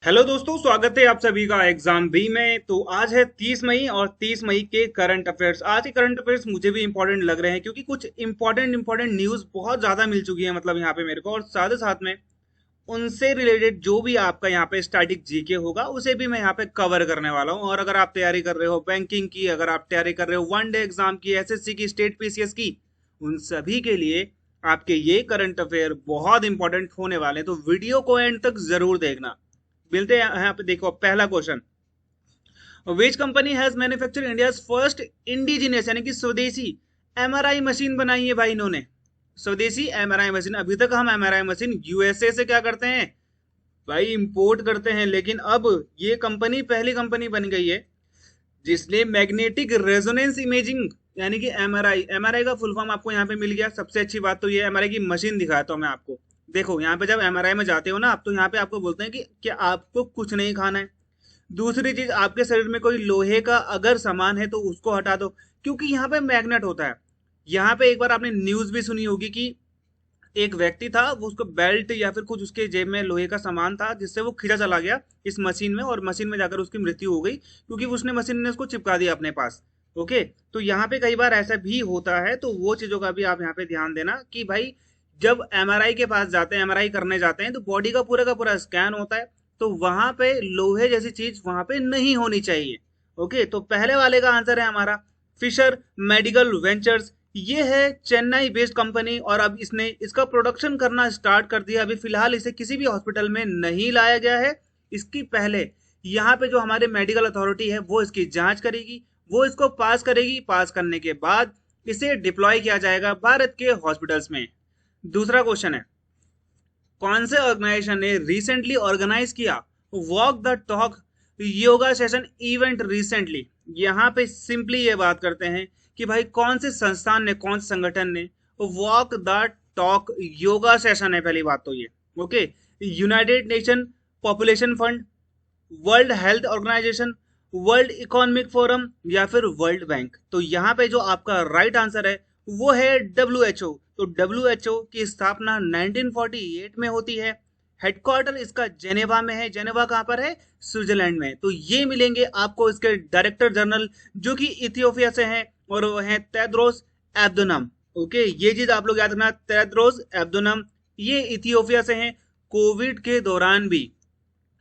Hello दोस्तों, स्वागत है आप सभी का एग्जाम बी में। तो आज है 30 मई और 30 मई के करंट अफेयर्स। आज के करंट अफेयर्स मुझे भी इंपॉर्टेंट लग रहे हैं क्योंकि कुछ इंपॉर्टेंट न्यूज़ बहुत ज़्यादा मिल चुकी है, मतलब यहाँ पे मेरे को, और साथ ही साथ में उनसे रिलेटेड जो भी आपका यहाँ पे स्टैटिक जीके होगा उसे भी मैं यहाँ पे कवर करने वाला हूँ। और अगर आप तैयारी कर रहे हो बैंकिंग की, अगर आप तैयारी कर रहे हो वन डे एग्जाम की, एसएससी की, स्टेट पीसीएस की, उन सभी के लिए आपके ये करंट अफेयर बहुत इंपॉर्टेंट होने वाले हैं। तो वीडियो को एंड तक जरूर देखना। मिलते हैं यहाँ पे। देखो पहला question, which company has manufacture India first indigenous यानी कि स्वदेशी एमआरआई मशीन बनाई है भाई इन्होंने। स्वदेशी एमआरआई मशीन। अभी तक हम एमआरआई मशीन यूएसए से क्या करते हैं भाई, इंपोर्ट करते हैं, लेकिन अब ये कंपनी पहली कंपनी बन गई है जिसने मैग्नेटिक रेजोनेंस इमेजिंग यानी कि एमआरआई, एमआरआई का फुल फॉर्म आपको यहाँ पे मिल गया। सबसे अच्छी बात तो ये एमआरआई की मशीन दिखाता हूँ मैं आपको। देखो यहाँ पे जब एमआरआई में जाते हो ना आप, तो यहाँ पे आपको बोलते हैं कि आपको कुछ नहीं खाना है। दूसरी चीज, आपके शरीर में कोई लोहे का अगर सामान है तो उसको हटा दो, क्योंकि यहाँ पे मैग्नेट होता है। यहाँ पे एक बार आपने न्यूज भी सुनी होगी कि एक व्यक्ति था, वो उसको बेल्ट या फिर कुछ उसके जेब में लोहे का सामान था जिससे वो खींचा चला गया इस मशीन में, और मशीन में जाकर उसकी मृत्यु हो गई क्योंकि उसने मशीन ने उसको चिपका दिया अपने पास। ओके, तो यहाँ पे कई बार ऐसा भी होता है, तो वो चीजों का भी आप यहाँ पे ध्यान देना कि भाई जब एमआरआई के पास जाते हैं, एमआरआई करने जाते हैं, तो बॉडी का पूरा स्कैन होता है, तो वहां पे लोहे जैसी चीज वहां पे नहीं होनी चाहिए। ओके, तो पहले वाले का आंसर है हमारा फिशर मेडिकल वेंचर्स। ये है चेन्नई बेस्ड कंपनी, और अब इसने इसका प्रोडक्शन करना स्टार्ट कर दिया। अभी फिलहाल इसे किसी भी हॉस्पिटल में नहीं लाया गया है। इसकी पहले यहाँ पे जो हमारे मेडिकल अथॉरिटी है वो इसकी जांच करेगी, वो इसको पास करेगी। पास करने के बाद इसे डिप्लॉय किया जाएगा भारत के हॉस्पिटल्स में। दूसरा क्वेश्चन है, कौन से ऑर्गेनाइजेशन ने रिसेंटली ऑर्गेनाइज किया walk the talk yoga session event recently. यहाँ पे सिंपली ये बात करते हैं कि भाई कौन से संस्थान ने, कौन से संगठन ने walk the talk yoga session है। पहली बात तो ये, okay, United Nation Population Fund, World Health Organization, World Economic Forum, या फिर वर्ल्ड बैंक। तो यहाँ पे जो आपका राइट आंसर है वो है डब्ल्यू। तो डब्ल्यू की स्थापना 1948 में होती है। हेडक्वार्टर इसका जेनेवा में है। जेनेवा कहाँ पर है? स्विट्जरलैंड में। तो ये मिलेंगे आपको इसके डायरेक्टर जनरल जो कि इथियोपिया से हैं, और वो हैं तेद्रोस एब्दोनम। ओके, ये चीज आप लोग याद रखना, तेद्रोस एब्दोनम, ये इथियोपिया से हैं। कोविड के दौरान भी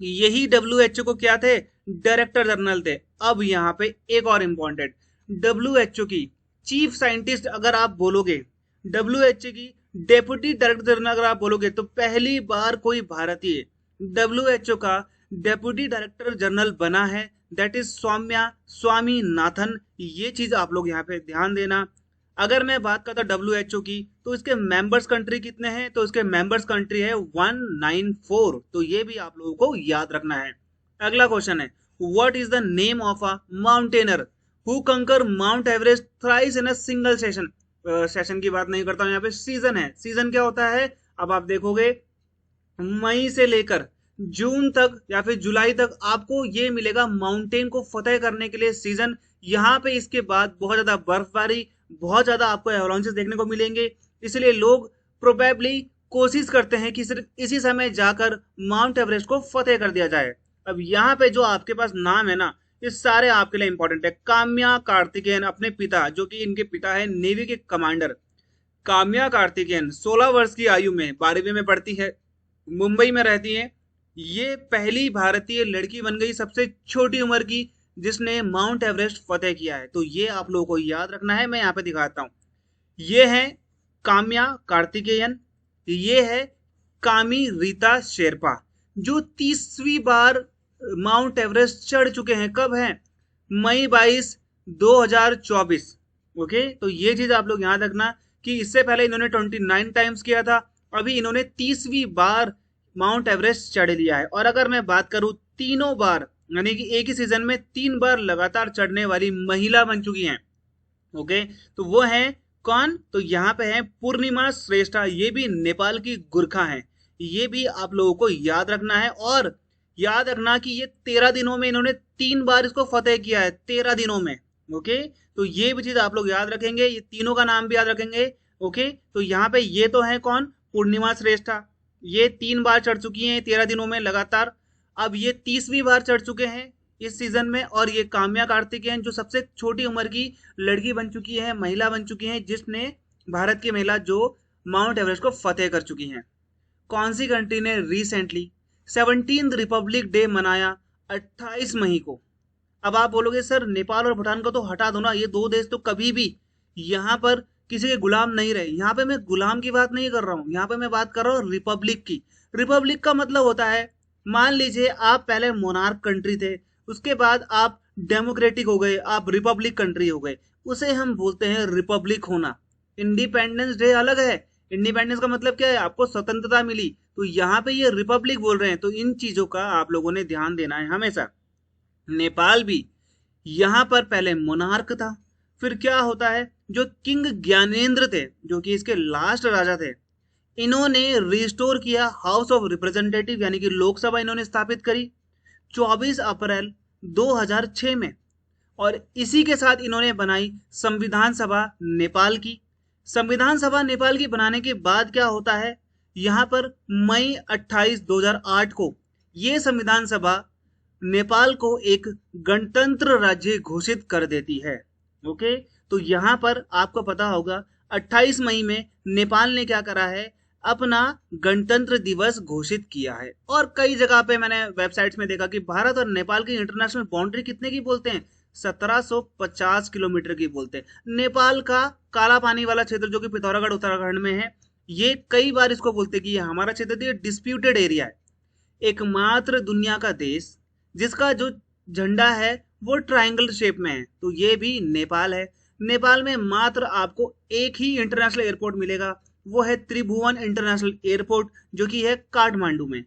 यही डब्ल्यूएचओ को क्या थे? डायरेक्टर जनरल थे। अब यहाँ पे एक और इम्पोर्टेंट, डब्ल्यूएचओ की चीफ साइंटिस्ट अगर आप बोलोगे, डब्ल्यूएचओ की डेप्यूटी डायरेक्टर जनरल अगर आप बोलोगे, तो पहली बार कोई भारतीय डब्ल्यूएचओ का डेप्यूटी डायरेक्टर जनरल बना है, दैट इज सौम्या स्वामीनाथन। ये चीज आप लोग यहाँ पे ध्यान देना। अगर मैं बात करता डब्ल्यूएचओ की, तो इसके मेंबर्स कंट्री कितने हैं? तो इसके मेंबर्स कंट्री है 194। तो ये भी आप लोगों को याद रखना है। अगला क्वेश्चन है, what is the name of a mountaineer who conquered Mount Everest thrice in a single session. Session की बात नहीं करता हूं, यहाँ पे सीजन है। सीजन क्या होता है? अब आप देखोगे मई से लेकर जून तक या फिर जुलाई तक आपको ये मिलेगा माउंटेन को फतेह करने के लिए सीजन। यहाँ पे इसके बाद बहुत ज्यादा बर्फबारी, बहुत ज्यादा आपको एवलांचेस देखने को मिलेंगे, इसलिए लोग प्रोबेबली कोशिश करते हैं कि सिर्फ इसी समय जाकर माउंट एवरेस्ट को फतेह कर दिया जाए। अब यहाँ पे जो आपके पास नाम है ना, ये सारे आपके लिए इंपॉर्टेंट है। काम्या कार्तिकेयन, अपने पिता, जो कि इनके पिता है नेवी के कमांडर काम्या कार्तिकेयन, 16 वर्ष की आयु में 12वीं में पढ़ती है, मुंबई में रहती है। ये पहली भारतीय लड़की बन गई सबसे छोटी उम्र की जिसने माउंट एवरेस्ट फतेह किया है। तो ये आप लोगों को याद रखना है। मैं यहाँ पे दिखाता हूँ, ये है काम्या कार्तिकेयन, ये है कामी रीता शेरपा, जो 30वीं बार माउंट एवरेस्ट चढ़ चुके हैं। कब है? मई 22 2024। ओके, तो ये चीज आप लोग याद रखना कि इससे पहले इन्होंने 29 टाइम्स किया था, अभी इन्होंने 30वीं बार माउंट एवरेस्ट चढ़ लिया है। और अगर मैं बात करूं, तीनों बार यानी कि एक ही सीजन में 3 बार लगातार चढ़ने वाली महिला बन चुकी हैं। ओके, तो वो है कौन? तो यहाँ पे है पूर्णिमा श्रेष्ठा, ये भी नेपाल की गुरखा है। ये भी आप लोगों को याद रखना है। और याद रखना कि ये 13 दिनों में इन्होंने 3 बार इसको फतेह किया है, 13 दिनों में। ओके, तो ये भी चीज आप लोग याद रखेंगे, ये तीनों का नाम भी याद रखेंगे। ओके, तो यहाँ पे ये तो है कौन? पूर्णिमा श्रेष्ठा, ये 3 बार चढ़ चुकी हैं 13 दिनों में लगातार। अब ये 30वीं बार चढ़ चुके हैं इस सीजन में, और ये काम्या कार्तिकेयन जो सबसे छोटी उम्र की लड़की बन चुकी है, महिला बन चुकी है, जिसने भारत की महिला जो माउंट एवरेस्ट को फतेह कर चुकी हैं। कौन सी कंट्री ने रिसेंटली 17th रिपब्लिक डे मनाया 28 मई को? अब आप बोलोगे सर नेपाल और भूटान को तो हटा दो ना, ये दो देश तो कभी भी यहाँ पर किसी के गुलाम नहीं रहे। यहाँ पे मैं गुलाम की बात नहीं कर रहा हूँ, यहाँ पे मैं बात कर रहा हूँ रिपब्लिक की। रिपब्लिक का मतलब होता है, मान लीजिए आप पहले मोनार्क कंट्री थे, उसके बाद आप डेमोक्रेटिक हो गए, आप रिपब्लिक कंट्री हो गए, उसे हम बोलते हैं रिपब्लिक होना। इंडिपेंडेंस डे अलग है। इंडिपेंडेंस का मतलब क्या है? आपको स्वतंत्रता मिली। तो यहाँ पे ये रिपब्लिक बोल रहे हैं, तो इन चीजों का आप लोगों ने ध्यान देना है हमेशा। नेपाल भी यहाँ पर पहले मोनार्क था, फिर क्या होता है, जो किंग ज्ञानेंद्र थे, जो कि इसके लास्ट राजा थे, इन्होंने रिस्टोर किया हाउस ऑफ रिप्रेजेंटेटिव, यानी कि लोकसभा इन्होंने स्थापित करी 24 अप्रैल 2006 में। और इसी के साथ इन्होंने बनाई संविधान सभा नेपाल की। संविधान सभा नेपाल की बनाने के बाद क्या होता है, यहाँ पर मई 28 2008 को ये संविधान सभा नेपाल को एक गणतंत्र राज्य घोषित कर देती है। ओके, तो यहाँ पर आपको पता होगा 28 मई में नेपाल ने क्या करा है, अपना गणतंत्र दिवस घोषित किया है। और कई जगह पे मैंने वेबसाइट्स में देखा कि भारत और नेपाल की इंटरनेशनल बाउंड्री कितने की बोलते हैं, 1750 किलोमीटर की बोलते हैं। नेपाल का काला पानी वाला क्षेत्र जो कि पिथौरागढ़ उत्तराखंड में है, ये कई बार इसको बोलते हैं कि ये हमारा क्षेत्र, ये डिस्प्यूटेड एरिया है। एकमात्र दुनिया का देश जिसका जो झंडा है वो ट्रायंगल शेप में है, तो ये भी नेपाल है। नेपाल में मात्र आपको एक ही इंटरनेशनल एयरपोर्ट मिलेगा, वो है त्रिभुवन इंटरनेशनल एयरपोर्ट, जो कि है काठमांडू में।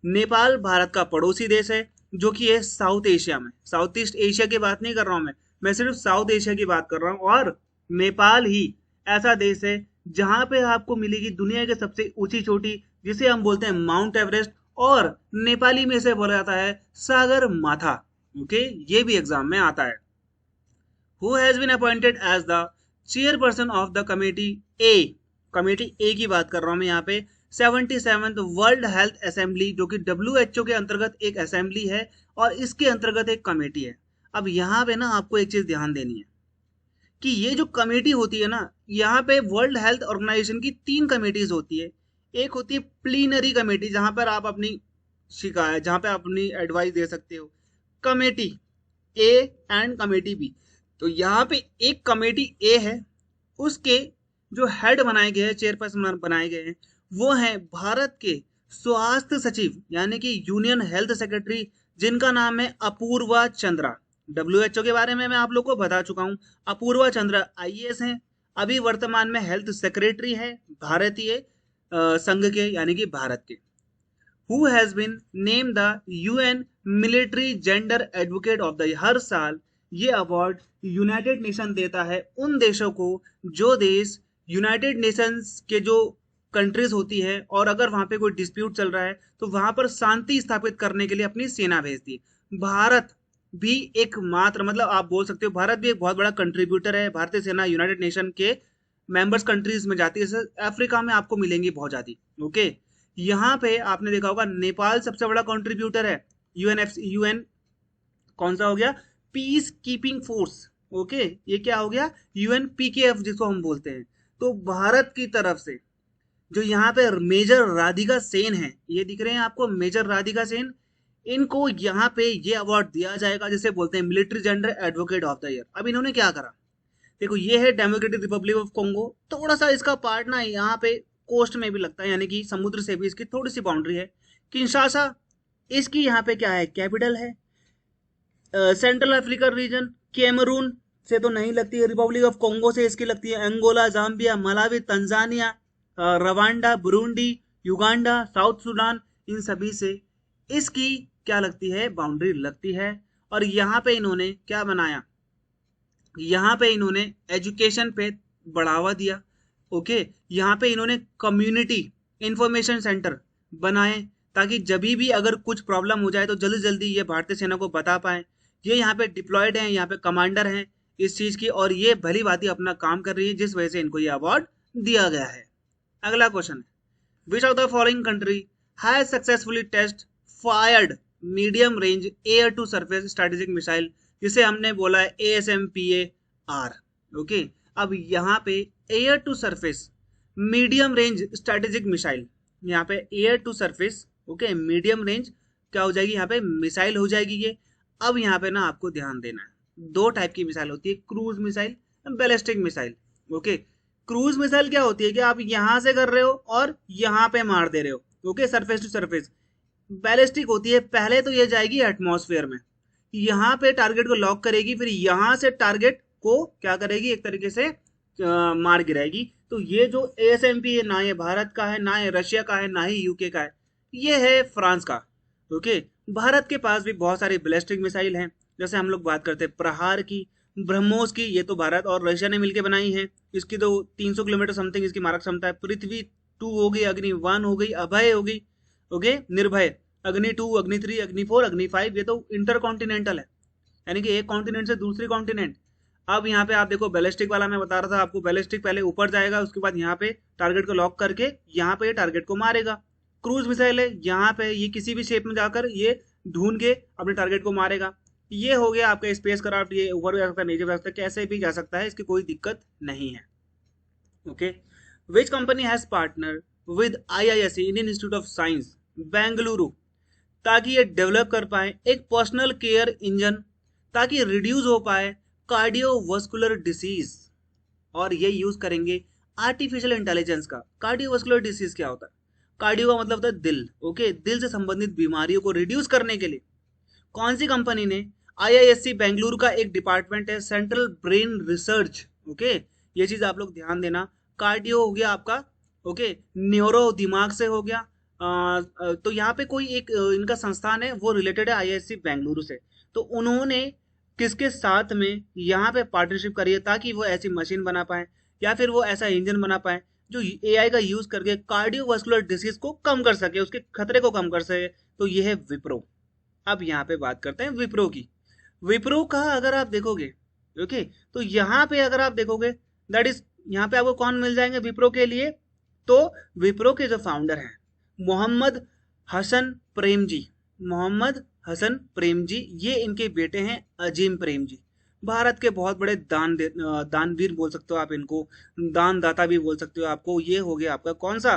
नेपाल भारत का पड़ोसी देश है, जो कि है साउथ एशिया में। साउथ ईस्ट एशिया की बात नहीं कर रहा हूं मैं सिर्फ साउथ एशिया की बात कर रहा हूं। और नेपाल ही ऐसा देश है जहां पे आपको मिलेगी दुनिया की सबसे ऊंची चोटी, जिसे हम बोलते हैं माउंट एवरेस्ट, और नेपाली में इसे बोला जाता है सागर माथा। ओके, ये भी एग्जाम में आता है। Who has been appointed as the chairperson of the committee A? Committee A की बात कर रहा हूं मैं यहाँ पे। 77th वर्ल्ड हेल्थ असेंबली, जो कि WHO के अंतर्गत एक असेंबली है और इसके अंतर्गत एक कमेटी है। अब यहाँ पे ना आपको एक चीज ध्यान देनी है कि ये जो कमेटी होती है ना, यहाँ पे वर्ल्ड हेल्थ ऑर्गेनाइजेशन की 3 कमेटीज होती है। एक होती है प्लीनरी कमेटी, जहां पर आप अपनी शिकायत, जहां पे अपनी एडवाइस दे सकते हो, committee A and committee B. तो यहाँ पे एक कमेटी ए है, उसके जो हेड बनाए गए हैं, चेयरपर्सन बनाए गए हैं, वो हैं भारत के स्वास्थ्य सचिव, यानी कि यूनियन हेल्थ सेक्रेटरी, जिनका नाम है अपूर्वा चंद्रा। WHO के बारे में मैं आप लोग को बता चुका हूं। अपूर्वा चंद्रा IAS हैं, अभी वर्तमान में हेल्थ सेक्रेटरी है भारतीय संघ के, यानी कि भारत के। Who has been named the UN military gender advocate of the year. हर साल ये अवार्ड यूनाइटेड नेशन देता है उन देशों को जो देश यूनाइटेड नेशंस के जो कंट्रीज होती है, और अगर वहां पे कोई डिस्प्यूट चल रहा है तो वहां पर शांति स्थापित करने के लिए अपनी सेना भेजती है। भारत भी एकमात्र, मतलब आप बोल सकते हो भारत भी एक बहुत बड़ा कंट्रीब्यूटर है। भारतीय सेना यूनाइटेड नेशन के मेंबर्स कंट्रीज में जाती है, जैसे अफ्रीका में आपको मिलेंगी बहुत ज्यादा। ओके, यहाँ पे आपने देखा होगा नेपाल सबसे बड़ा कंट्रीब्यूटर है। UN कौन सा हो गया, पीस कीपिंग फोर्स। ओके, ये क्या हो गया, UNPKF जिसको हम बोलते हैं। तो भारत की तरफ से जो यहाँ पे मेजर राधिका सेन है, ये दिख रहे हैं आपको, मेजर राधिका सेन, इनको यहाँ पे ये अवार्ड दिया जाएगा, जिसे बोलते हैं military gender advocate of the year. अब इन्होंने क्या करा, देखो ये है डेमोक्रेटिक रिपब्लिक ऑफ कॉन्गो, थोड़ा सा इसका पार्ट ना यहाँ पे कोस्ट में भी लगता है, यानी कि समुद्र से भी इसकी थोड़ी सी बाउंड्री है। किंशासा इसकी यहाँ पे क्या है, कैपिटल है। सेंट्रल अफ्रीकन रीजन, कैमरून से तो नहीं लगती है, रिपब्लिक ऑफ कॉन्गो से इसकी लगती है, Angola, Zambia, Malawi, Tanzania, Rwanda, Burundi, Uganda, South Sudan, इन सभी से इसकी क्या लगती है, बाउंड्री लगती है। और यहाँ पे इन्होंने क्या बनाया, यहाँ पे इन्होंने एजुकेशन पे बढ़ावा दिया। ओके, यहाँ पे इन्होंने कम्युनिटी इंफॉर्मेशन सेंटर बनाए, ताकि जब भी अगर कुछ प्रॉब्लम हो जाए तो जल्दी जल्दी ये भारतीय सेना को बता पाए। ये यहाँ पे डिप्लॉयड हैं, यहाँ पे कमांडर हैं इस चीज की, और ये भली भांति अपना काम कर रही है, जिस वजह से इनको ये अवार्ड दिया गया है। अगला क्वेश्चन है, which of the following country has successfully test fired medium range air to surface strategic missile, जिसे हमने बोला है ASMPAR। ओके, अब यहाँ पे air to surface medium range strategic missile, यहाँ पे air to surface, okay, medium range क्या हो जाएगी, यहाँ पे मिसाइल हो जाएगी ये। अब यहाँ पे ना आपको ध्यान देना है, दो टाइप की मिसाइल होती है, cruise missile, ballistic missile. Okay, cruise missile क्या होती है कि आप यहां से कर रहे हो और यहाँ पे मार दे रहे हो, okay, surface to surface. Ballistic होती है, पहले तो ये जाएगी एटमॉस्फेयर में, यहाँ पे टारगेट को लॉक करेगी, फिर यहाँ से टारगेट को क्या करेगी, एक तरीके से मार गिराएगी। तो ये जो ASMP है, ना ये भारत का है, ना ये रशिया का है, ना ही यूके का है, ये है फ्रांस का। ओके, भारत के पास भी बहुत सारी बैलिस्टिक मिसाइल हैं, जैसे हम लोग बात करते हैं प्रहार की, ब्रह्मोस की, ये तो भारत और रशिया ने मिलकर बनाई है। इसकी तो 300 किलोमीटर समथिंग इसकी मारक क्षमता है। पृथ्वी 2 हो गई, अग्नि 1 हो गई, अभय हो गई, ओके, निर्भय, अग्नि 2, अग्नि 3, अग्नि 4, अग्नि 5, ये तो इंटर कॉन्टिनेंटल है, यानी कि एक कॉन्टिनेंट से दूसरी कॉन्टिनेंट। अब यहाँ पे आप देखो, बैलिस्टिक वाला मैं बता रहा था आपको, बैलिस्टिक पहले ऊपर जाएगा, उसके बाद यहाँ पे टारगेट को लॉक करके यहाँ पे टारगेट को मारेगा। क्रूज मिसाइल है, यहाँ पे ये किसी भी शेप में जाकर ये ढूंढ के अपने टारगेट को मारेगा। ये हो गया आपका स्पेस क्राफ्ट, ये ऊपर भी जा सकता है, नीचे भी जा सकता है, कैसे भी जा सकता है, इसकी कोई दिक्कत नहीं है। Okay, which company has partner with IISc, Indian institute of science, Bengaluru, ताकि ये डेवलप कर पाए एक पर्सनल केयर इंजन, ताकि रिड्यूस हो पाए कार्डियोवास्कुलर डिसीज, और ये यूज करेंगे आर्टिफिशियल इंटेलिजेंस का। कार्डियोवास्कुलर डिसीज क्या होता है? कार्डियो का मतलब होता है दिल, ओके, दिल से संबंधित बीमारियों को रिड्यूस करने के लिए कौन सी कंपनी ने, IISc बेंगलुरु का एक डिपार्टमेंट है, सेंट्रल ब्रेन रिसर्च, ओके, ये चीज आप लोग ध्यान देना। कार्डियो हो गया आपका, ओके, न्यूरो दिमाग से हो गया, तो यहाँ पे कोई एक इनका संस्थान है, वो रिलेटेड है IISc बेंगलुरु से। तो उन्होंने किसके साथ में यहाँ पे पार्टनरशिप करी है, ताकि वो ऐसी मशीन बना पाए या फिर वो ऐसा इंजन बना पाए जो AI का यूज करके कार्डियोवास्कुलर डिसीज को कम कर सके, उसके खतरे को कम कर सके। तो ये है विप्रो। अब यहाँ पे बात करते हैं विप्रो की। विप्रो का अगर आप देखोगे, ओके, तो यहाँ पे अगर आप देखोगे, दैट इज, यहाँ पे आपको कौन मिल जाएंगे विप्रो के लिए, तो विप्रो के जो फाउंडर हैं मोहम्मद हसन प्रेम जी, मोहम्मद हसन प्रेम जी, ये इनके बेटे हैं अजीम प्रेम जी। भारत के बहुत बड़े दानवीर बोल सकते हो आप इनको, दानदाता भी बोल सकते हो आपको। ये हो गया आपका कौन सा,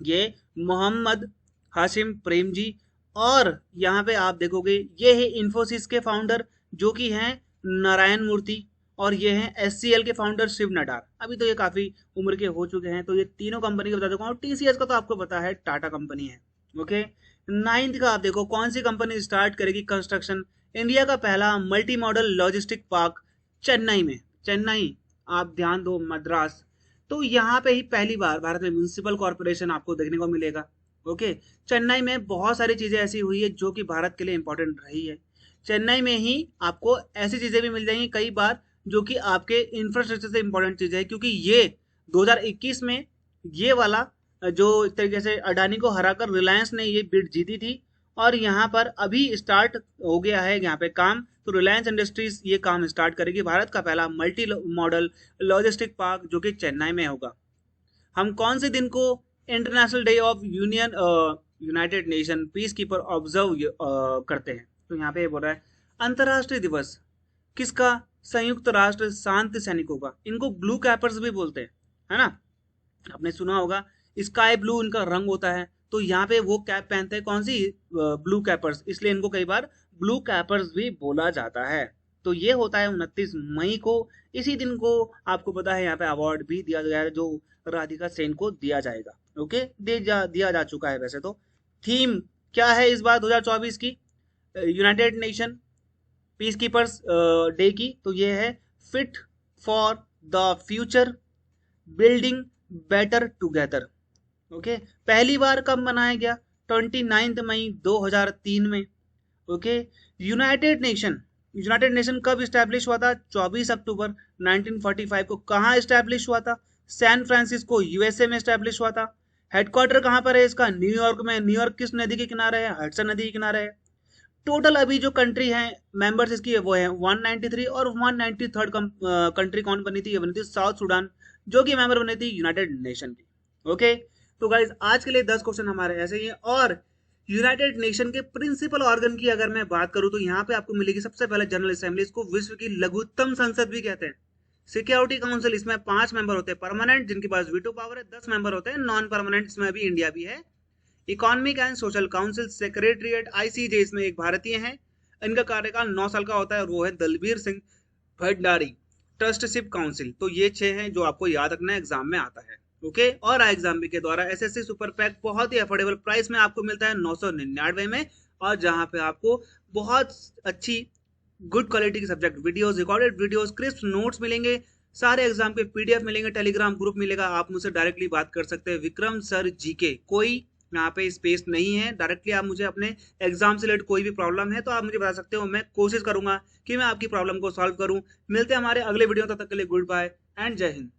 ये मोहम्मद हाशिम प्रेम जी। और यहाँ पे आप देखोगे ये है इन्फोसिस के फाउंडर, जो कि हैं नारायण मूर्ति, और ये हैं SCL के फाउंडर शिव नडार। अभी तो ये काफी उम्र के हो चुके हैं। तो ये तीनों कंपनी के बता दूंगा। TCS का तो आपको पता है टाटा कंपनी है, ओके। 9th का आप देखो, कौन सी कंपनी स्टार्ट करेगी कंस्ट्रक्शन, इंडिया का पहला multi modal logistic park Chennai में, चेन्नई आप ध्यान दो, मद्रास। तो यहाँ पे ही पहली बार भारत में म्यूनिसिपल कॉर्पोरेशन आपको देखने को मिलेगा, ओके। चेन्नई में बहुत सारी चीजें ऐसी हुई है जो कि भारत के लिए इंपॉर्टेंट रही है। चेन्नई में ही आपको ऐसी चीजें भी मिल जाएंगी कई बार जो कि आपके इंफ्रास्ट्रक्चर से इंपॉर्टेंट चीजें है, क्योंकि ये 2021 में ये वाला जो एक तरीके से अडानी को हराकर रिलायंस ने ये बिड जीती थी, और यहाँ पर अभी स्टार्ट हो गया है यहाँ पे काम। तो रिलायंस इंडस्ट्रीज ये काम स्टार्ट करेगी, भारत का पहला मल्टी मॉडल लॉजिस्टिक पार्क जो कि चेन्नई में होगा। हम कौन से दिन को international day of United nation piece keeper observe करते हैं? तो यहाँ पे बोल रहा है अंतरराष्ट्रीय दिवस किसका, संयुक्त राष्ट्र शांति सैनिकों का। इनको ब्लू कैपर्स भी बोलते हैं, है ना, आपने सुना होगा, स्काई ब्लू इनका रंग होता है। तो यहाँ पे वो कैप पहनते हैं, कौन सी, ब्लू कैपर्स, इसलिए इनको कई बार ब्लू कैपर्स भी बोला जाता है। तो ये होता है 29 मई को। इसी दिन को आपको पता है यहाँ पे अवार्ड भी दिया गया है, जो राधिका सेन को दिया जाएगा, ओके, दिया जा चुका है वैसे तो। थीम क्या है इस बार 2024 की United nation peace keepers day की? तो ये है fit for the future, building better together, okay. पहली बार कब मनाया गया? 29 मई 2003 में, ओके। यूनाइटेड नेशन कब स्टैब्लिश हुआ था? 24 अक्टूबर 1945 को। कहाँ स्टैब्लिश हुआ था? सैन फ्रांसिस्को, USA में स्टैब्लिश हुआ था। हेडक्वार्टर कहाँ पर है इसका? न्यूयॉर्क में। न्यूयॉर्क किस नदी के किनारे है? हडसन नदी के किनारे है। टोटल अभी जो कंट्री हैं मेंबर्स इसकी वो है 193, और 193rd कंट्री कौन बनी थी? ये बनी थी साउथ सुडान, जो कि मेंबर बनी थी यूनाइटेड नेशन की, ओके। तो गाइज आज के लिए 10 क्वेश्चन हमारे ऐसे ही हैं। और यूनाइटेड नेशन के प्रिंसिपल ऑर्गन की अगर मैं बात करूं तो यहाँ पे आपको मिलेगी सबसे पहले जनरल असेंबली, इसको विश्व की लघुत्तम संसद भी कहते हैं। सिक्योरिटी काउंसिल, इसमें 5 मेंबर होते हैं परमानेंट जिनके पास वीटो पावर है, 10 मेंबर होते हैं नॉन परमानेंट, इसमें अभी इंडिया भी है। Economic and social council, secretariat ICJ, इसमें एक भारतीय है, इनका कार्यकाल 9 साल का होता है और वो है दलबीर सिंह भंडारी। ट्रस्टशिप काउंसिल, तो ये 6 हैं जो आपको याद रखना एग्जाम में आता है। ओके, और एग्जाम के द्वारा एसएससी सुपर पैक बहुत ही अफोर्डेबल प्राइस में आपको मिलता है 999 में, और जहां पे आपको बहुत अच्छी गुड क्वालिटी के subject videos, recorded videos, crisp notes मिलेंगे, सारे एग्जाम के पीडीएफ मिलेंगे, टेलीग्राम ग्रुप मिलेगा, आप मुझसे डायरेक्टली बात कर सकते हैं, विक्रम सर जीके। कोई यहाँ पे स्पेस नहीं है, डायरेक्टली आप मुझे अपने एग्जाम से रिलेटेड कोई भी प्रॉब्लम है तो आप मुझे बता सकते हो, मैं कोशिश करूंगा कि मैं आपकी प्रॉब्लम को सॉल्व करूं। मिलते हैं हमारे अगले वीडियो, तब तक के लिए गुड बाय एंड जय हिंद।